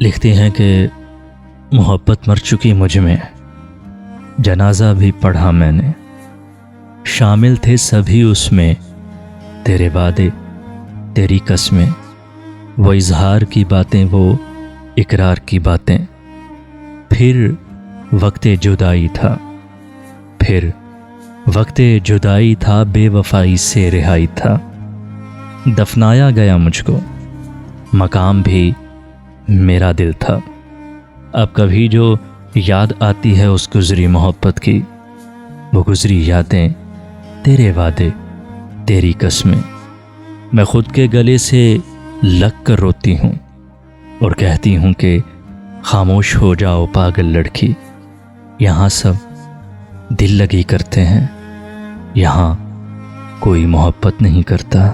लिखती हैं कि मोहब्बत मर चुकी मुझ में, जनाजा भी पढ़ा मैंने, शामिल थे सभी उसमें, तेरे वादे तेरी कस्में, वो इजहार की बातें वो इकरार की बातें। फिर वक्ते जुदाई था, फिर वक्ते जुदाई था, बेवफाई से रिहाई था। दफनाया गया मुझको, मकाम भी मेरा दिल था। अब कभी जो याद आती है उस गुजरी मोहब्बत की, वो गुजरी यादें तेरे वादे तेरी कस्में। मैं खुद के गले से लग कर रोती हूँ और कहती हूँ कि खामोश हो जाओ पागल लड़की, यहाँ सब दिल लगी करते हैं, यहाँ कोई मोहब्बत नहीं करता।